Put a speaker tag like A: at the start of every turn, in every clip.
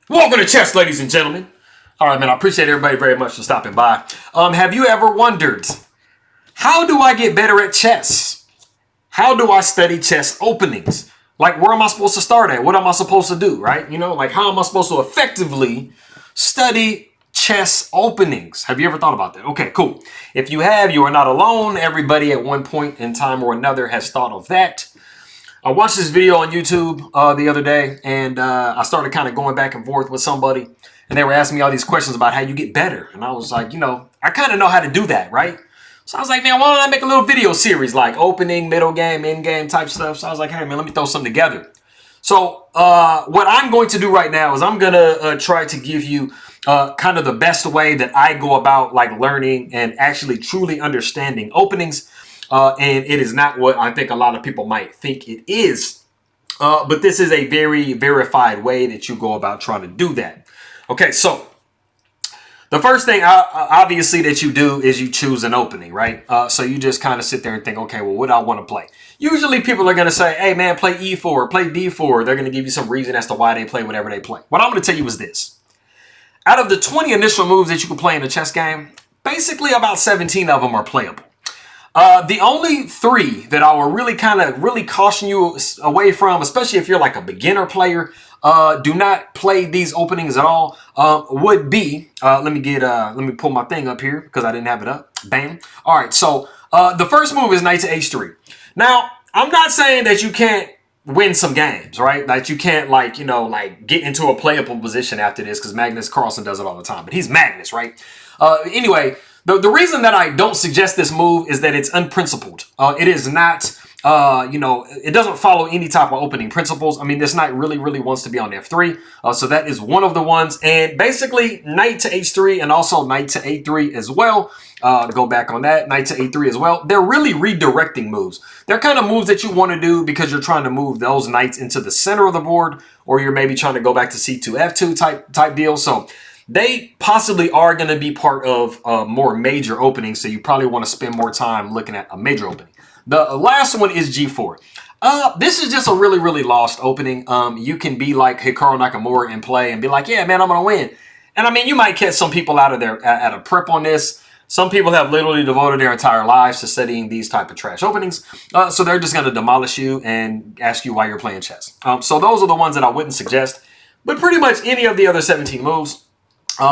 A: Welcome to chess, ladies and gentlemen. All right, man, I appreciate everybody very much for stopping by. Have you ever wondered, how do I get better at chess? How do I study chess openings? Like, where am I supposed to start at? What am I supposed to do, right? You know, like, how am I supposed to effectively study chess openings? Have you ever thought about that? Okay, cool. If you have, you are not alone. Everybody at one point in time or another has thought of that. I watched this video on YouTube the other day, and I started kind of going back and forth with somebody, and they were asking me all these questions about how you get better. And I was like, you know, I kind of know how to do that, right? So I was like, man, why don't I make a little video series like opening, middle game, end game type stuff? So I was like, hey, man, let me throw something together. So what I'm going to do right now is I'm going to try to give you kind of the best way that I go about like learning and actually truly understanding openings. And it is not what I think a lot of people might think it is. But this is a very verified way that you go about trying to do that. Okay, so the first thing, obviously, that you do is you choose an opening, right? So you just kind of sit there and think, okay, well, what do I want to play? Usually people are going to say, hey, man, play E4, play D4. They're going to give you some reason as to why they play whatever they play. What I'm going to tell you is this. Out of the 20 initial moves that you can play in a chess game, basically about 17 of them are playable. The only 3 that I will really caution you away from, especially if you're like a beginner player, do not play these openings at all, would be, let me pull my thing up here because I didn't have it up. Bam. All right. So, the first move is knight to h3. Now, I'm not saying that you can't win some games, right? That you can't get into a playable position after this, because Magnus Carlsen does it all the time, but he's Magnus, right? Anyway, the reason that I don't suggest this move is that it's unprincipled. It is not, it doesn't follow any type of opening principles. I mean, this knight really wants to be on f3. So that is one of the ones. And basically, knight to h3 and also knight to a3 as well. Go back on that, knight to a3 as well. They're really redirecting moves. They're kind of moves that you want to do because you're trying to move those knights into the center of the board, or you're maybe trying to go back to c2, f2 type deal. So they possibly are going to be part of more major openings, so you probably want to spend more time looking at a major opening. The last one is g4. This is just a really lost opening. You can be like Hikaru Nakamura and play and be like, yeah, man, I'm going to win. And I mean, you might catch some people out of there at a prep on this. Some people have literally devoted their entire lives to studying these type of trash openings. So they're just going to demolish you and ask you why you're playing chess. So those are the ones that I wouldn't suggest. But pretty much any of the other 17 moves,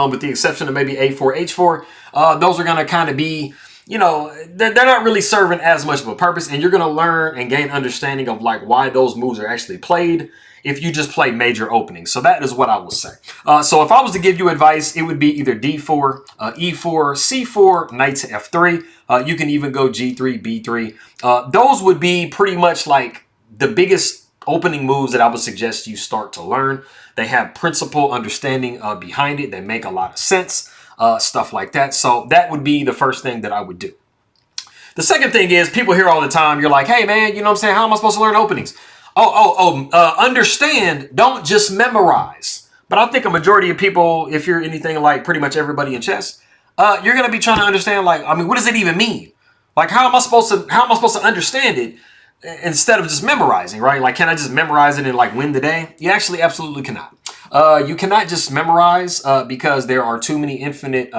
A: with the exception of maybe a4, h4, those are going to kind of be, you know, they're not really serving as much of a purpose, and you're going to learn and gain understanding of like why those moves are actually played if you just play major openings. So that is what I will say. So if I was to give you advice, it would be either d4, e4, c4, knight to f3. You can even go g3, b3. Those would be pretty much like the biggest opening moves that I would suggest you start to learn. They have principle understanding behind it. They make a lot of sense, stuff like that. So that would be the first thing that I would do. The second thing is, people hear all the time, you're like, hey, man, you know what I'm saying? How am I supposed to learn openings? Understand, don't just memorize. But I think a majority of people, if you're anything like pretty much everybody in chess, you're going to be trying to understand, like, I mean, what does it even mean? Like, how am I supposed to understand it instead of just memorizing, right? Like, can I just memorize it and like win the day? You actually absolutely cannot. You cannot just memorize because there are too many infinite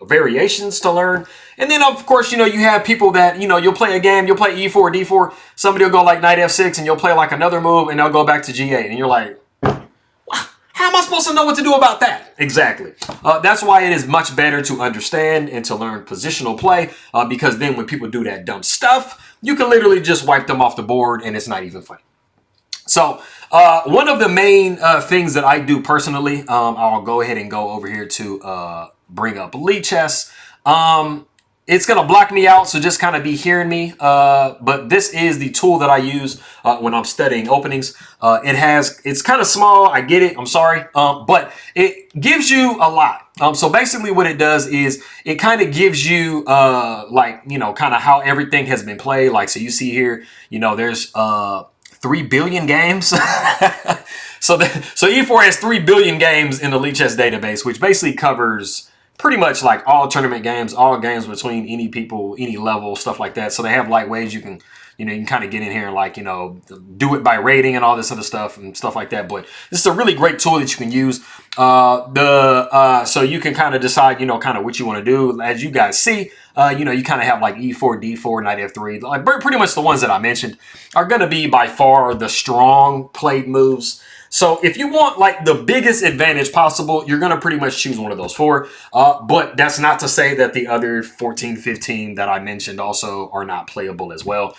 A: variations to learn. And then, of course, you know, you have people that, you know, you'll play a game, you'll play e4, d4, somebody will go like knight f6, and you'll play like another move, and they'll go back to g8, and you're like, how am I supposed to know what to do about that? Exactly. That's why it is much better to understand and to learn positional play, because then when people do that dumb stuff, you can literally just wipe them off the board, and it's not even funny. So one of the main things that I do personally, I'll go ahead and go over here to bring up Elite Chess. It's going to block me out, so just kind of be hearing me. But this is the tool that I use when I'm studying openings. It's kind of small. I get it. I'm sorry. But it gives you a lot. So basically what it does is it kind of gives you kind of how everything has been played. Like, so you see here, you know, there's 3 billion games. So E4 has 3 billion games in the Elite Chess database, which basically covers pretty much like all tournament games, all games between any people, any level, stuff like that. So they have like ways you can You know, you can kind of get in here and like, you know, do it by rating and all this other stuff and stuff like that. But this is a really great tool that you can use. So you can kind of decide, you know, kind of what you want to do. As you guys see, you know, you kind of have like E4, D4, Knight F3. Like pretty much the ones that I mentioned are going to be by far the strong played moves. So if you want like the biggest advantage possible, you're going to pretty much choose one of those four. But that's not to say that the other 14, 15 that I mentioned also are not playable as well.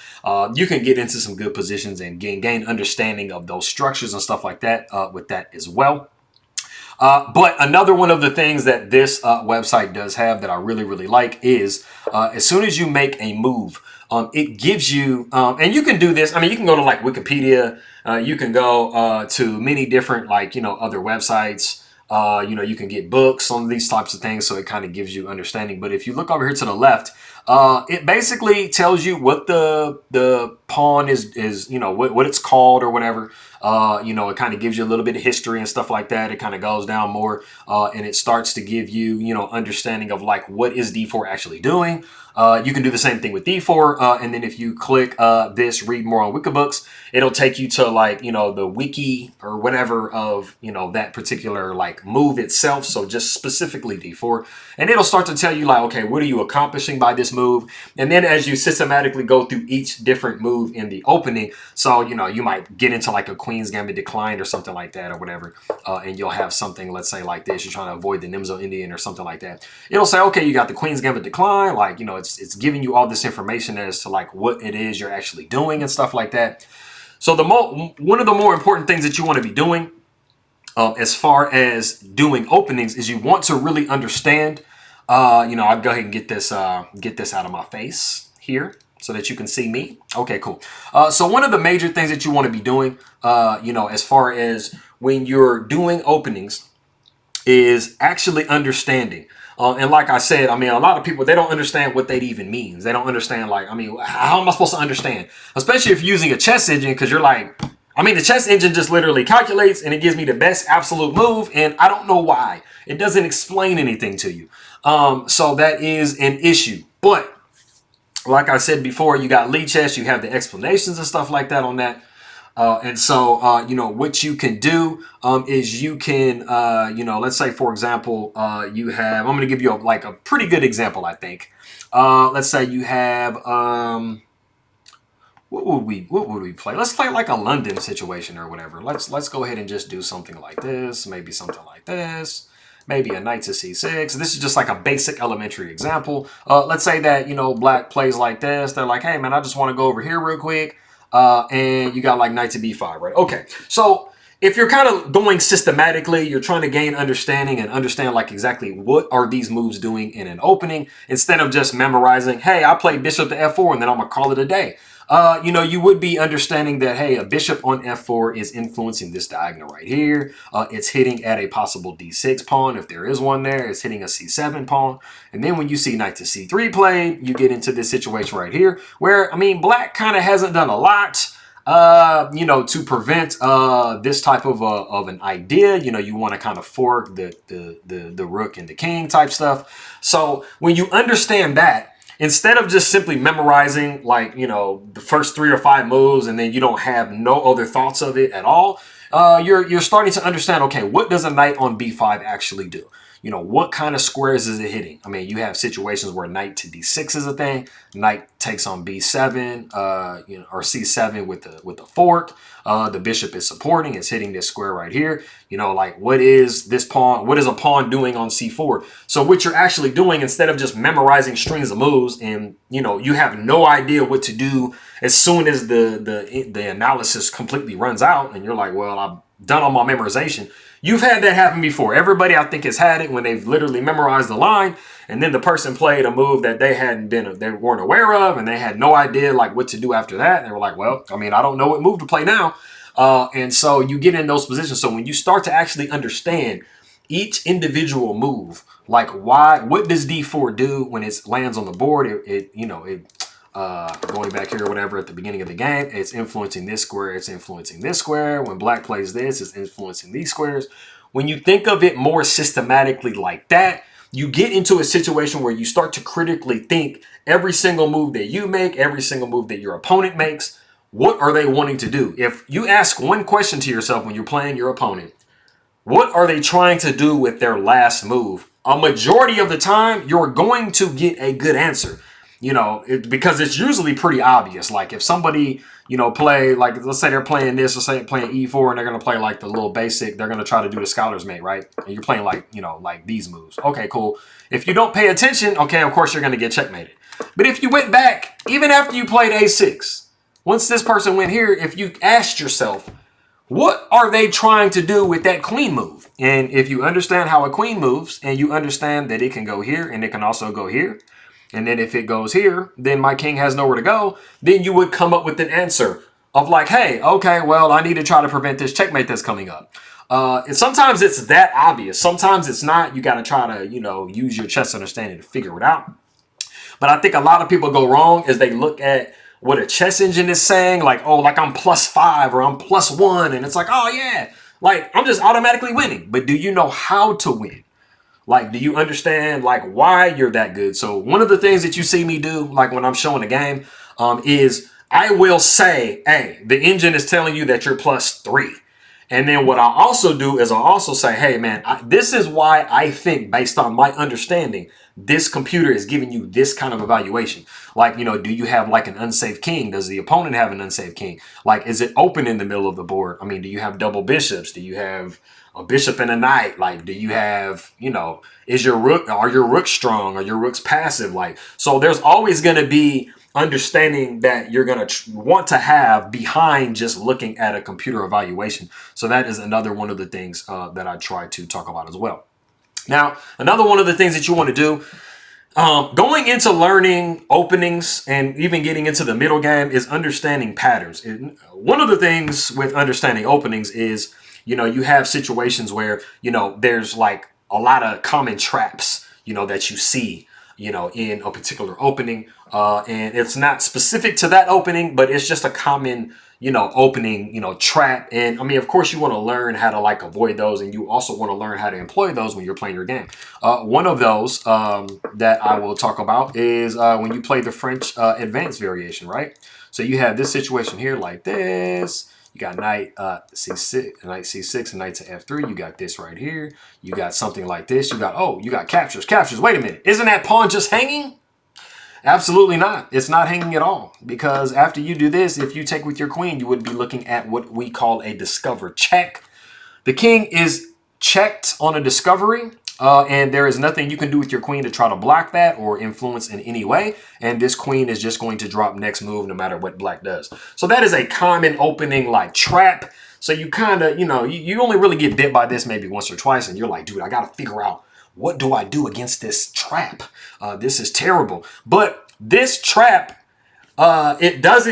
A: You can get into some good positions and gain understanding of those structures and stuff like that with that as well. But another one of the things that this website does have that I really, really like is as soon as you make a move, it gives you, and you can do this. I mean, you can go to like Wikipedia. You can go to many different like, you know, other websites. You know, you can get books on these types of things. So it kind of gives you understanding. But if you look over here to the left, it basically tells you what the pawn is, you know, what it's called or whatever. You know, it kind of gives you a little bit of history and stuff like that. It kind of goes down more and it starts to give you, you know, understanding of like what is D4 actually doing. You can do the same thing with D4. And then if you click this, read more on Wikibooks, it'll take you to like, you know, the wiki or whatever of, you know, that particular like move itself. So just specifically D4. And it'll start to tell you like, okay, what are you accomplishing by this move? And then as you systematically go through each different move in the opening, so, you know, you might get into like a Queen's Gambit declined or something like that or whatever. And you'll have something, let's say like this, you're trying to avoid the Nimzo Indian or something like that. It'll say, okay, you got the Queen's Gambit decline. Like, you know, it's giving you all this information as to like what it is you're actually doing and stuff like that. So one of the more important things that you want to be doing as far as doing openings is you want to really understand, you know, I'll go ahead and get this out of my face here so that you can see me. Okay, cool. So one of the major things that you want to be doing, you know, as far as when you're doing openings is actually understanding. And like I said, I mean, a lot of people, they don't understand what that even means. They don't understand, like, I mean, how am I supposed to understand? Especially if you're using a chess engine, because you're like, I mean, the chess engine just literally calculates and it gives me the best absolute move. And I don't know why. It doesn't explain anything to you. So that is an issue. But like I said before, you got lead chess, you have the explanations and stuff like that on that. And so, you know, what you can do is you can, you know, let's say, for example, you have, I'm going to give you like a pretty good example, I think. Let's say you have, what would we play? Let's play like a London situation or whatever. Let's go ahead and just do something like this, maybe something like this. Maybe a knight to c6. This is just like a basic elementary example. Let's say that, you know, black plays like this. They're like, hey, man, I just want to go over here real quick. And you got like knight to b5, right? Okay, so if you're kind of going systematically, you're trying to gain understanding and understand like exactly what are these moves doing in an opening instead of just memorizing, hey, I played bishop to f4 and then I'm going to call it a day. You know, you would be understanding that, hey, a bishop on f4 is influencing this diagonal right here. It's hitting at a possible d6 pawn. If there is one there, it's hitting a c7 pawn. And then when you see knight to c3 played, you get into this situation right here where, I mean, black kind of hasn't done a lot, you know, to prevent this type of an idea. You know, you want to kind of fork the rook and the king type stuff. So when you understand that, instead of just simply memorizing like, you know, the first 3 or 5 moves and then you don't have no other thoughts of it at all, you're starting to understand, okay, what does a knight on b5 actually do? You know, what kind of squares is it hitting? I mean, you have situations where knight to d6 is a thing. Knight takes on b7, you know, or c7 with the fork. The bishop is supporting. It's hitting this square right here. You know, like what is this pawn? What is a pawn doing on c4? So what you're actually doing, instead of just memorizing strings of moves and, you know, you have no idea what to do as soon as the analysis completely runs out and you're like, well, I've done all my memorization. You've had that happen before. Everybody, I think, has had it when they've literally memorized the line and then the person played a move that they weren't aware of and they had no idea like what to do after that. And they were like, well, I mean, I don't know what move to play now. And so you get in those positions. So when you start to actually understand each individual move, like what does D4 do when it lands on the board? Going back here or whatever at the beginning of the game, it's influencing this square, it's influencing this square. When black plays this, it's influencing these squares. When you think of it more systematically like that, you get into a situation where you start to critically think every single move that you make, every single move that your opponent makes, what are they wanting to do? If you ask one question to yourself when you're playing your opponent, what are they trying to do with their last move? A majority of the time, you're going to get a good answer. Because it's usually pretty obvious. Like if somebody, play, like let's say they're playing this, let's say they're playing E4 and they're going to play like the little basic, they're going to try to do the scholar's mate, right? And you're playing like, like these moves. Okay, cool. If you don't pay attention, okay, of course you're going to get checkmated. But if you went back, even after you played A6, once this person went here, if you asked yourself, what are they trying to do with that queen move? And if you understand how a queen moves and you understand that it can go here and it can also go here, and then if it goes here, then my king has nowhere to go, then you would come up with an answer of like, hey, okay, well, I need to try to prevent this checkmate that's coming up. And sometimes it's that obvious. Sometimes it's not. You got to try to, use your chess understanding to figure it out. But I think a lot of people go wrong is they look at what a chess engine is saying, like, oh, like I'm +5 or I'm +1. And it's like, oh, yeah, like I'm just automatically winning. But do you know how to win? Like, do you understand, like, why you're that good? So one of the things that you see me do, like when I'm showing a game, is I will say, hey, the engine is telling you that you're +3. And then what I also do is I'll also say, hey, man, this is why I think based on my understanding, this computer is giving you this kind of evaluation. Like, do you have like an unsafe king? Does the opponent have an unsafe king? Like, is it open in the middle of the board? I mean, do you have double bishops? Do you have a bishop and a knight? Like, do you have, are your rooks strong? Are your rooks passive? Like, so there's always going to be understanding that you're going to want to have behind just looking at a computer evaluation. So that is another one of the things that I try to talk about as well. Now, another one of the things that you want to do going into learning openings and even getting into the middle game is understanding patterns. One of the things with understanding openings is, you have situations where, there's like a lot of common traps, that you see, in a particular opening. And it's not specific to that opening, but it's just a common, opening, trap. And I mean, of course, you want to learn how to like avoid those. And you also want to learn how to employ those when you're playing your game. One of those that I will talk about is when you play the French advanced variation, right? So you have this situation here like this. You got knight c6, knight c6, and knight to f3. You got this right here. You got something like this. You got captures. Wait a minute. Isn't that pawn just hanging? Absolutely not. It's not hanging at all. Because after you do this, if you take with your queen, you would be looking at what we call a discover check. The king is checked on a discovery. And there is nothing you can do with your queen to try to block that or influence in any way. And this queen is just going to drop next move no matter what black does. So that is a common opening like trap. So you kind of, you only really get bit by this maybe once or twice. And you're like, dude, I got to figure out what do I do against this trap? This is terrible. But this trap, this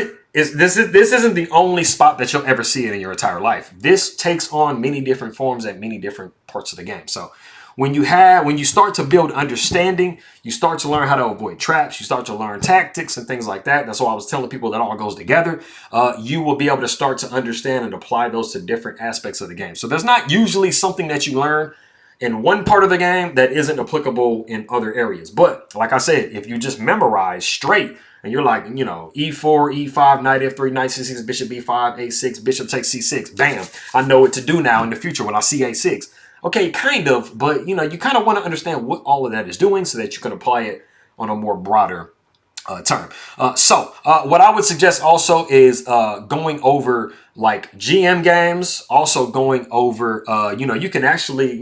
A: isn't the only spot that you'll ever see it in your entire life. This takes on many different forms at many different parts of the game. So when you start to build understanding, you start to learn how to avoid traps, you start to learn tactics and things like that. That's why I was telling people that all goes together. You will be able to start to understand and apply those to different aspects of the game. So there's not usually something that you learn in one part of the game that isn't applicable in other areas. But like I said, if you just memorize straight and you're like, e4, e5, knight f3, knight c6, bishop b5, a6, bishop takes c6, bam, I know what to do now in the future when I see a6. Okay, kind of, but you kind of want to understand what all of that is doing so that you can apply it on a more broader term. So what I would suggest also is going over like GM games, also going over, you can actually,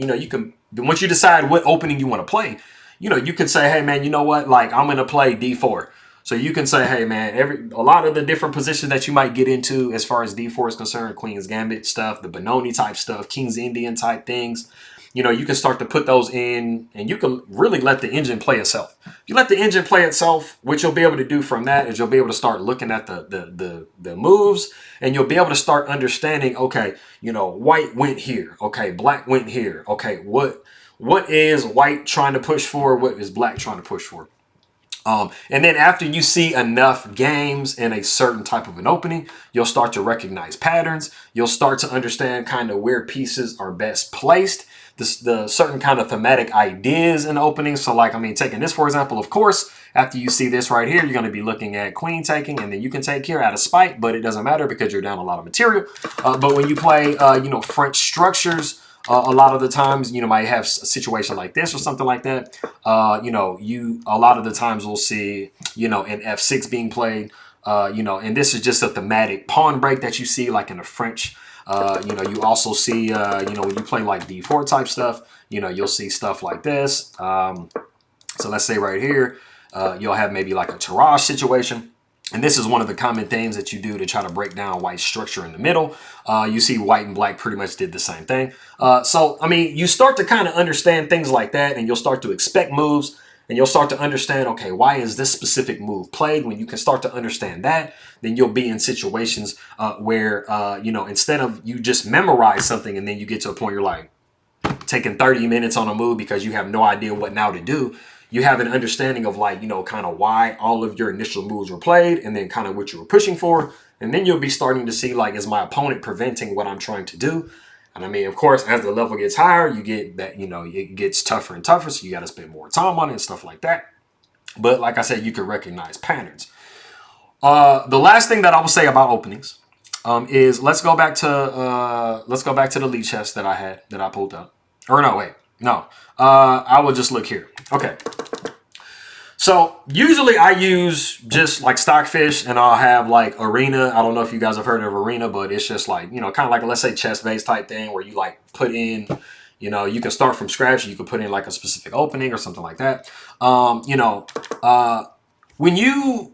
A: once you decide what opening you want to play, you can say, hey man, you know what, like I'm going to play d4. So you can say, hey man, a lot of the different positions that you might get into as far as d4 is concerned, Queen's Gambit stuff, the Benoni type stuff, King's Indian type things, you can start to put those in and you can really let the engine play itself. If you let the engine play itself, what you'll be able to do from that is you'll be able to start looking at the moves and you'll be able to start understanding, okay, white went here. Okay, black went here. Okay, what is white trying to push for? What is black trying to push for? And then after you see enough games in a certain type of an opening, you'll start to recognize patterns. You'll start to understand kind of where pieces are best placed, the certain kind of thematic ideas in openings. So like, I mean, taking this, for example, of course, after you see this right here, you're going to be looking at queen taking, and then you can take here out of spite, but it doesn't matter because you're down a lot of material. But when you play, French structures, a lot of the times, might have a situation like this or something like that. You a lot of the times will see, an F6 being played, and this is just a thematic pawn break that you see like in a French. You also see, when you play like D4 type stuff, you'll see stuff like this. So let's say right here, you'll have maybe like a tirage situation. And this is one of the common things that you do to try to break down white structure in the middle. You see white and black pretty much did the same thing. So, I mean, you start to kind of understand things like that, and you'll start to expect moves, and you'll start to understand, okay, why is this specific move played? When you can start to understand that, then you'll be in situations where, instead of you just memorize something and then you get to a point you're like taking 30 minutes on a move because you have no idea what now to do. You have an understanding of like, kind of why all of your initial moves were played and then kind of what you were pushing for. And then you'll be starting to see like, is my opponent preventing what I'm trying to do? And I mean, of course, as the level gets higher, you get that, it gets tougher and tougher. So you got to spend more time on it and stuff like that. But like I said, you can recognize patterns. The last thing that I will say about openings is let's go back to the lead chest that I pulled up. Or no, wait, no. I will just look here. Okay. So usually I use just like Stockfish, and I'll have like Arena. I don't know if you guys have heard of Arena, but it's just like, kind of like, let's say chess based type thing where you like put in, you can start from scratch. You can put in like a specific opening or something like that. When you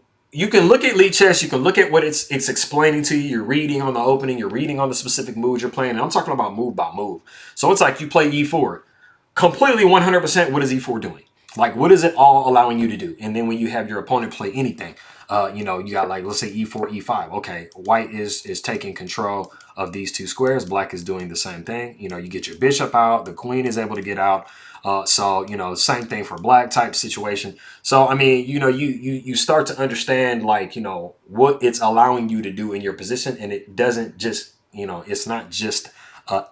A: can look at lead chess, you can look at what it's explaining to you. You're reading on the opening, you're reading on the specific moves you're playing. And I'm talking about move by move. So it's like you play E4. Completely 100%, what is E4 doing? Like, what is it all allowing you to do? And then when you have your opponent play anything, you got like, let's say E4, E5. Okay, white is taking control of these two squares. Black is doing the same thing. You get your bishop out. The queen is able to get out. So, same thing for black type situation. So, I mean, you start to understand like, what it's allowing you to do in your position. And it doesn't just, it's not just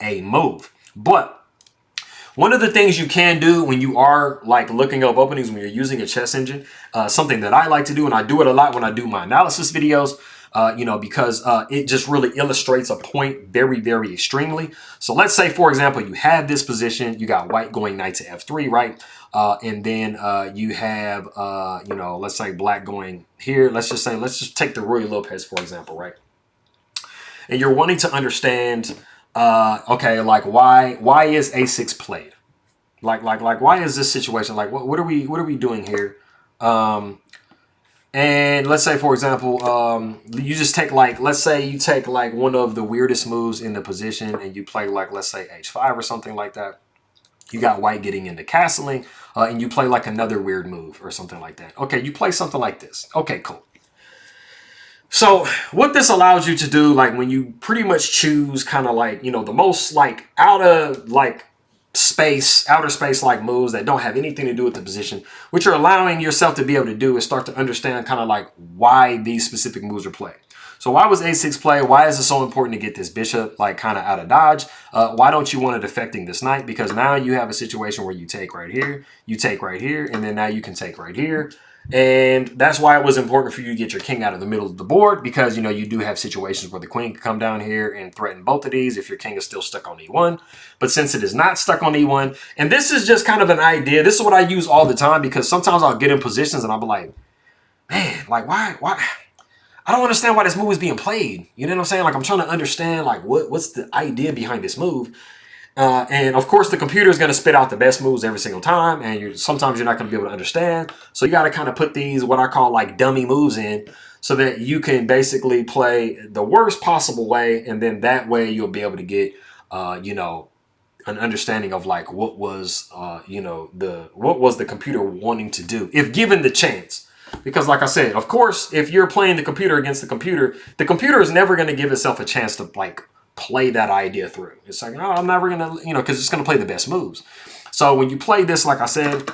A: a move. But one of the things you can do when you are like looking up openings, when you're using a chess engine, something that I like to do, and I do it a lot when I do my analysis videos, because it just really illustrates a point very, very extremely. So let's say, for example, you have this position, you got white going knight to F3, right? And then you have, let's say black going here. Let's just take the Ruy Lopez, for example, right? And you're wanting to understand, okay, like why is A6 played? Like why is this situation? Like what are we doing here? And let's say, for example, you just take like, let's say you take like one of the weirdest moves in the position and you play like, let's say H5 or something like that. You got white getting into castling, and you play like another weird move or something like that. Okay, you play something like this. Okay, cool. So what this allows you to do, like when you pretty much choose kind of like, the most like outer space like moves that don't have anything to do with the position, what you're allowing yourself to be able to do is start to understand kind of like why these specific moves are played. So why was A6 played? Why is it so important to get this bishop like kind of out of dodge? Why don't you want it affecting this knight? Because now you have a situation where you take right here, you take right here, and then now you can take right here. And that's why it was important for you to get your king out of the middle of the board, because, you do have situations where the queen can come down here and threaten both of these if your king is still stuck on E1. But since it is not stuck on E1, and this is just kind of an idea, this is what I use all the time, because sometimes I'll get in positions and I'll be like, man, like why? I don't understand why this move is being played. You know what I'm saying? Like I'm trying to understand like what's the idea behind this move. And of course, the computer is going to spit out the best moves every single time, and sometimes you're not going to be able to understand. So you got to kind of put these what I call like dummy moves in, so that you can basically play the worst possible way, and then that way you'll be able to get, an understanding of like what was, what was the computer wanting to do if given the chance. Because like I said, of course, if you're playing the computer against the computer is never going to give itself a chance to like play that idea through. It's like, oh, I'm never going to, because it's going to play the best moves. So when you play this, like I said,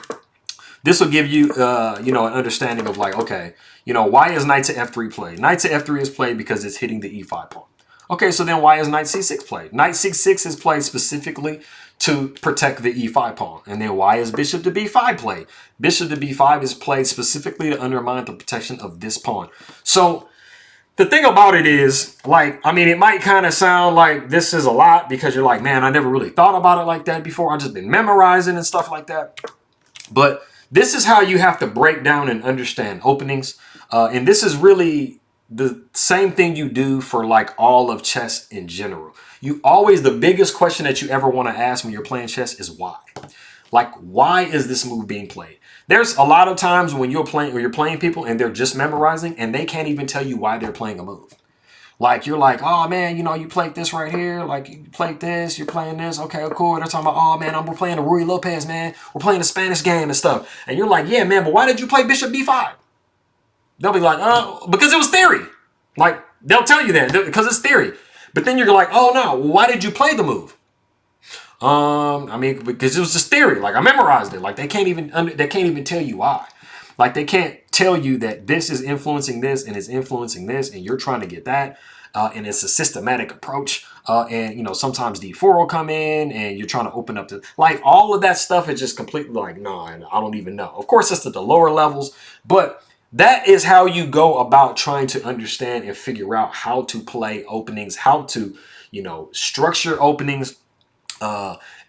A: This will give you, you know, an understanding of like, okay, you know, why is knight to f3 played? Knight to f3 is played because it's hitting the e5 pawn. Okay, so then why is knight c6 played? Knight c6 is played specifically to protect the e5 pawn. And then why is bishop to b5 played? Bishop to b5 is played specifically to undermine the protection of this pawn. So the thing about it is, like, I mean, it might kind of sound like this is a lot because you're like, man, I never really thought about it like that before. I've just been memorizing and stuff like that. But this is how you have to break down and understand openings. And this is really the same thing you do for like all of chess in general. You always, the biggest question that you ever want to ask when you're playing chess is why. Like, why is this move being played? There's a lot of times when you're playing people and they're just memorizing and they can't even tell you why they're playing a move. Like, you're like, oh, man, you know, you played this right here. Like, you played this, you're playing this. Okay, cool. They're talking about, oh, man, we're playing the Ruy Lopez, man. We're playing the Spanish game and stuff. And you're like, yeah, man, but why did you play Bishop B5? They'll be like, oh, because it was theory. Like, they'll tell you that because it's theory. But then you're like, oh, no, why did you play the move? I mean, because it was just theory. Like, I memorized it. Like, they can't even tell you why. Like, they can't tell you that this is influencing this and it's influencing this and you're trying to get that. And it's a systematic approach. And, you know, sometimes D4 will come in and you're trying to open up to, like, all of that stuff is just completely like, no, I don't even know. Of course, it's at the lower levels, but that is how you go about trying to understand and figure out how to play openings, how to, you know, structure openings.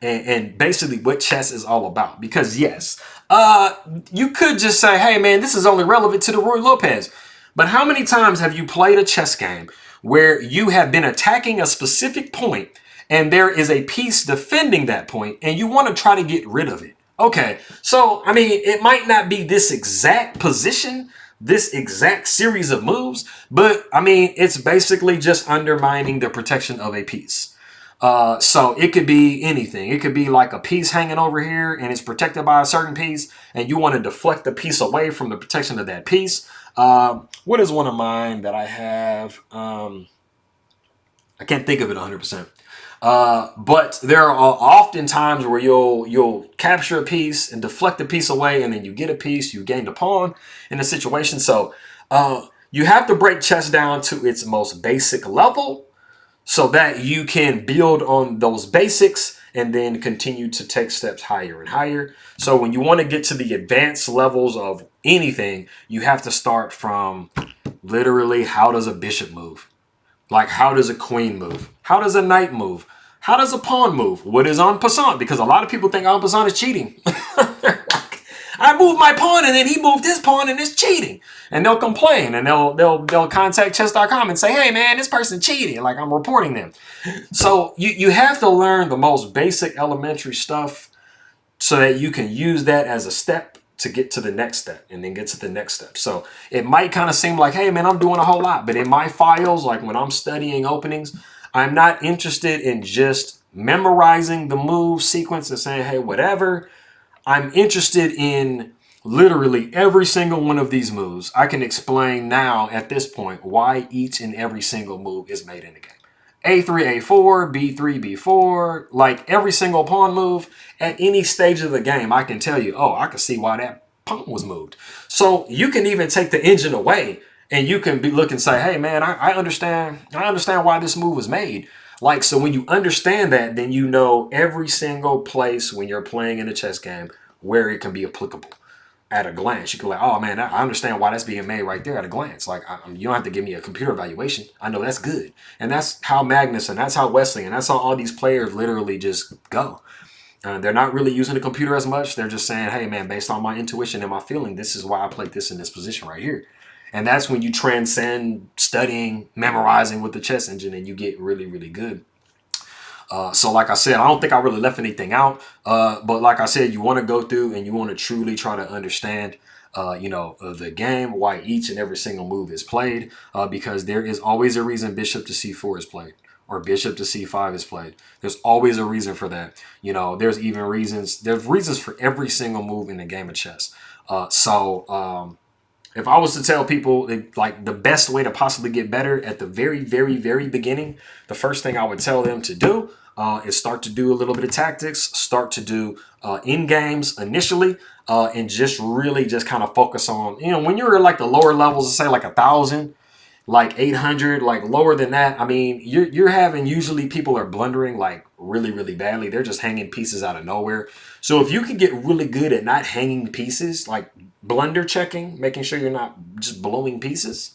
A: And basically what chess is all about. Because yes, you could just say, hey man, this is only relevant to the Ruy Lopez. But how many times have you played a chess game where you have been attacking a specific point and there is a piece defending that point and you want to try to get rid of it? Okay, so I mean, it might not be this exact position, this exact series of moves, but I mean, it's basically just undermining the protection of a piece. So it could be anything. It could be like a piece hanging over here and it's protected by a certain piece and you want to deflect the piece away from the protection of that piece. What is one of mine that I have? I can't think of it 100%. But there are often times where you'll capture a piece and deflect the piece away and then you get a piece, you gain a pawn in a situation. So you have to break chess down to its most basic level, so that you can build on those basics and then continue to take steps higher and higher. So when you want to get to the advanced levels of anything, you have to start from literally, how does a bishop move? Like, how does a queen move? How does a knight move? How does a pawn move? What is en passant? Because a lot of people think en passant is cheating. I moved my pawn and then he moved his pawn and it's cheating. And they'll complain and they'll contact chess.com and say, hey man, this person cheated. Like, I'm reporting them. So you have to learn the most basic elementary stuff so that you can use that as a step to get to the next step and then get to the next step. So it might kind of seem like, hey man, I'm doing a whole lot. But in my files, like when I'm studying openings, I'm not interested in just memorizing the move sequence and saying, hey, whatever. I'm interested in literally every single one of these moves. I can explain now at this point why each and every single move is made in the game. A3, A4, B3, B4, like every single pawn move at any stage of the game, I can tell you, oh, I can see why that pawn was moved. So you can even take the engine away and you can look and say, hey man, I understand why this move was made. Like, so when you understand that, then you know every single place when you're playing in a chess game where it can be applicable at a glance. You can like, oh man, I understand why that's being made right there at a glance. Like, you don't have to give me a computer evaluation. I know that's good. And that's how Magnus and that's how Wesley and that's how all these players literally just go. They're not really using the computer as much. They're just saying, hey man, based on my intuition and my feeling, this is why I played this in this position right here. And that's when you transcend studying, memorizing with the chess engine and you get really, really good. So like I said, I don't think I really left anything out. But like I said, you want to go through and you want to truly try to understand, the game, why each and every single move is played, because there is always a reason bishop to c4 is played or bishop to c5 is played. There's always a reason for that. You know, there's reasons for every single move in the game of chess. If I was to tell people like the best way to possibly get better at the very, very, very beginning, the first thing I would tell them to do is start to do a little bit of tactics, start to do in games initially, and just really just kind of focus on, when you're at like the lower levels, say like 1,000, like 800, like lower than that. I mean, you're having, usually people are blundering like really, really badly. They're just hanging pieces out of nowhere. So if you can get really good at not hanging pieces, like blunder checking, making sure you're not just blowing pieces,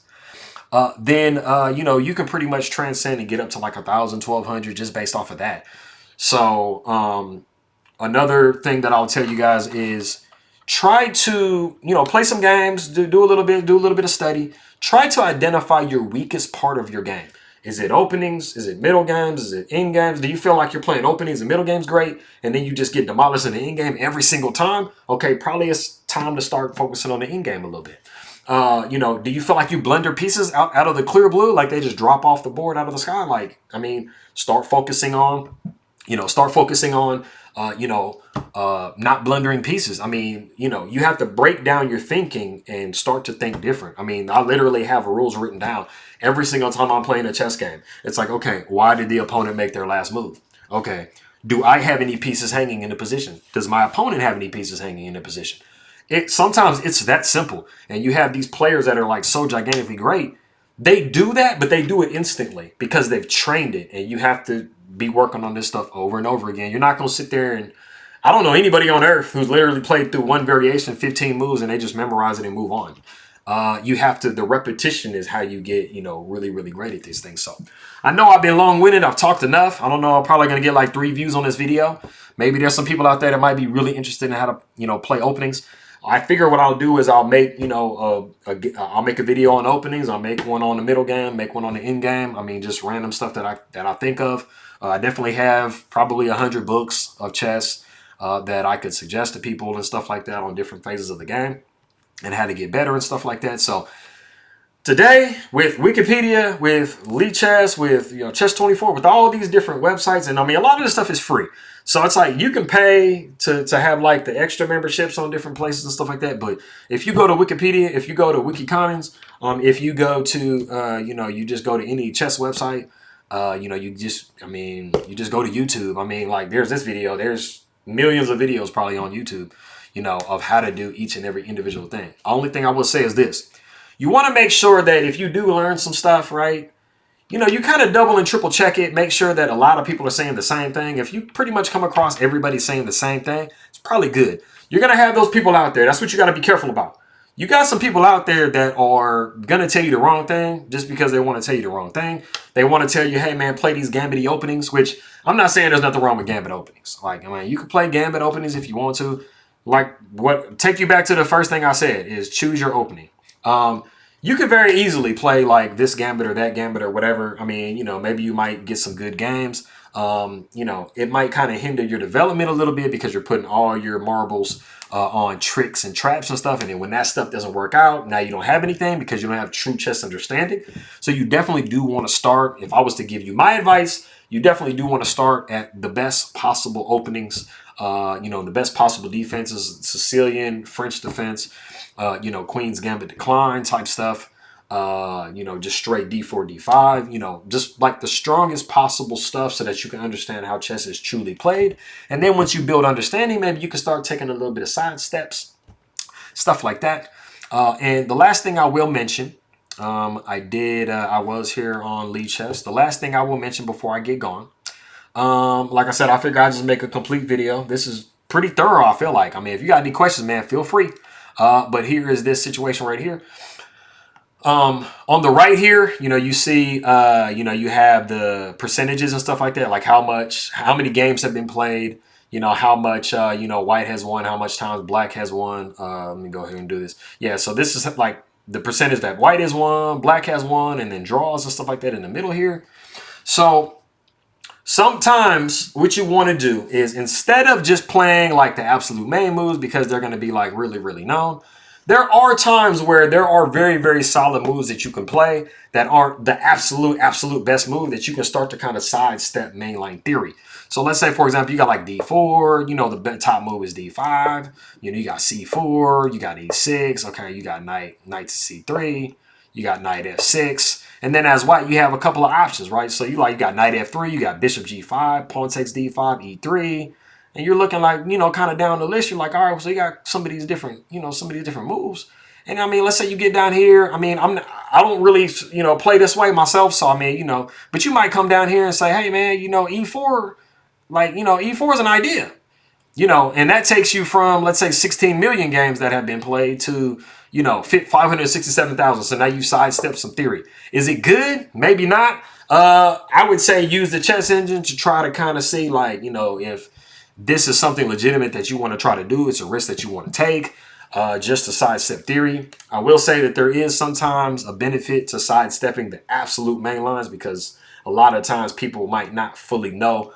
A: then you can pretty much transcend and get up to like 1,000, 1,200 just based off of that. So another thing that I'll tell you guys is try to, play some games, do a little bit of study. Try to identify your weakest part of your game. Is it openings? Is it middle games? Is it end games? Do you feel like you're playing openings and middle games great, and then you just get demolished in the end game every single time? Okay, probably it's time to start focusing on the end game a little bit. Do you feel like you blunder pieces out of the clear blue, like they just drop off the board out of the sky? Like, I mean, start focusing on not blundering pieces. I mean, you have to break down your thinking and start to think different. I mean, I literally have rules written down every single time I'm playing a chess game. It's like, okay, why did the opponent make their last move? Okay, do I have any pieces hanging in the position? Does my opponent have any pieces hanging in the position? Sometimes it's that simple. And you have these players that are like so gigantically great. They do that, but they do it instantly because they've trained it. And you have to be working on this stuff over and over again. You're not going to sit there and, I don't know anybody on earth who's literally played through one variation, 15 moves, and they just memorize it and move on. You have to, the repetition is how you get, really, really great at these things. So I know I've been long-winded. I've talked enough. I don't know. I'm probably going to get like 3 views on this video. Maybe there's some people out there that might be really interested in how to, play openings. I figure what I'll do is I'll make, I'll make a video on openings. I'll make one on the middle game, make one on the end game. I mean, just random stuff that I think of. I definitely have probably 100 books of chess that I could suggest to people and stuff like that on different phases of the game and how to get better and stuff like that. So today, with Wikipedia, with Lichess, with Chess24, with all these different websites, and I mean, a lot of this stuff is free. So it's like you can pay to have like the extra memberships on different places and stuff like that. But if you go to Wikipedia, if you go to WikiCommons, if you go to you just go to any chess website, you just go to YouTube. I mean, like there's this video, there's millions of videos probably on YouTube, of how to do each and every individual thing. Only thing I will say is this. You want to make sure that if you do learn some stuff, right, you kind of double and triple check it. Make sure that a lot of people are saying the same thing. If you pretty much come across everybody saying the same thing, it's probably good. You're going to have those people out there. That's what you got to be careful about. You got some people out there that are going to tell you the wrong thing just because they want to tell you the wrong thing. They want to tell you, hey, man, play these Gambit openings, which I'm not saying there's nothing wrong with Gambit openings. Like, I mean, you can play Gambit openings if you want to. Like, take you back to the first thing I said is choose your opening. You could very easily play like this gambit or that gambit or whatever. I mean, maybe you might get some good games. It might kind of hinder your development a little bit because you're putting all your marbles on tricks and traps and stuff. And then when that stuff doesn't work out, now you don't have anything because you don't have true chess understanding. So you definitely do want to start. If I was to give you my advice, you definitely do want to start at the best possible openings, the best possible defenses, Sicilian, French defense, Queen's Gambit decline type stuff, just straight D4, D5, just like the strongest possible stuff so that you can understand how chess is truly played. And then once you build understanding, maybe you can start taking a little bit of side steps, stuff like that. And the last thing I will mention, I was here on Lichess. The last thing I will mention before I get going, like I said, I figured I'd just make a complete video. This is pretty thorough, I feel like. I mean, if you got any questions, man, feel free. But here is this situation right here. On the right here, you see, you have the percentages and stuff like that, like how many games have been played, how much, white has won, how much times black has won. Let me go ahead and do this. Yeah, so this is like the percentage that white has won, black has won, and then draws and stuff like that in the middle here. So sometimes what you want to do is instead of just playing like the absolute main moves because they're going to be like really, really known, there are times where there are very, very solid moves that you can play that aren't the absolute best move that you can start to kind of sidestep mainline theory. So let's say, for example, you got like D4, the top move is D5, you got C4, you got E6, okay, you got knight to C3, you got knight F6. And then as white, you have a couple of options, right? So you got knight f3, you got bishop g5, pawn takes d5, e3, and you're looking like, kind of down the list. You're like, all right, so you got some of these different, some of these different moves. And I mean, let's say you get down here. I mean, I don't really, play this way myself. So I mean, but you might come down here and say, hey man, e4, like, e4 is an idea. And that takes you from, let's say, 16 million games that have been played to, 567,000. So now you sidestep some theory. Is it good? Maybe not. I would say use the chess engine to try to kind of see, like, if this is something legitimate that you want to try to do. It's a risk that you want to take, just to sidestep theory. I will say that there is sometimes a benefit to sidestepping the absolute main lines, because a lot of times people might not fully know,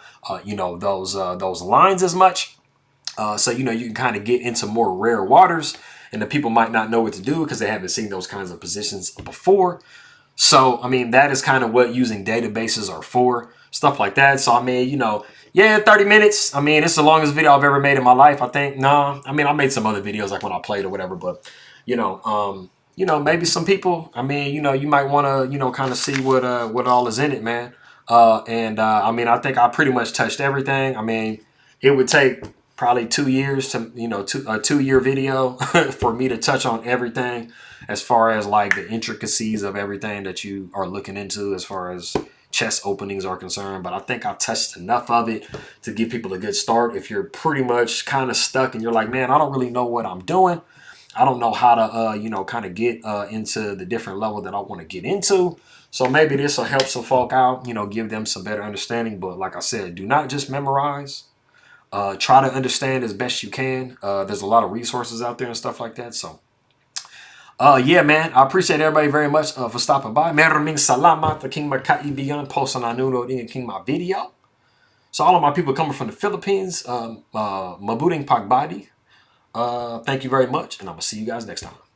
A: those lines as much. So, you can kind of get into more rare waters, and the people might not know what to do because they haven't seen those kinds of positions before. So, I mean, that is kind of what using databases are for, stuff like that. So, I mean, yeah, 30 minutes. I mean, it's the longest video I've ever made in my life, I think. No, I mean, I made some other videos like when I played or whatever, but, maybe some people, I mean, you might want to, kind of see what all is in it, man. I mean, I think I pretty much touched everything. I mean, it would take probably 2 years to, a 2-year video for me to touch on everything as far as like the intricacies of everything that you are looking into as far as chess openings are concerned. But I think I touched enough of it to give people a good start. If you're pretty much kind of stuck and you're like, man, I don't really know what I'm doing. I don't know how to, kind of get into the different level that I want to get into. So maybe this will help some folk out, give them some better understanding. But like I said, do not just memorize. Try to understand as best you can. There's a lot of resources out there and stuff like that. So, yeah, man, I appreciate everybody very much for stopping by. Maraming salamat sa king makaibigan po sa nanonood ng king my video. So all of my people coming from the Philippines, mabuting pagbati. Thank you very much, and I'm going to see you guys next time.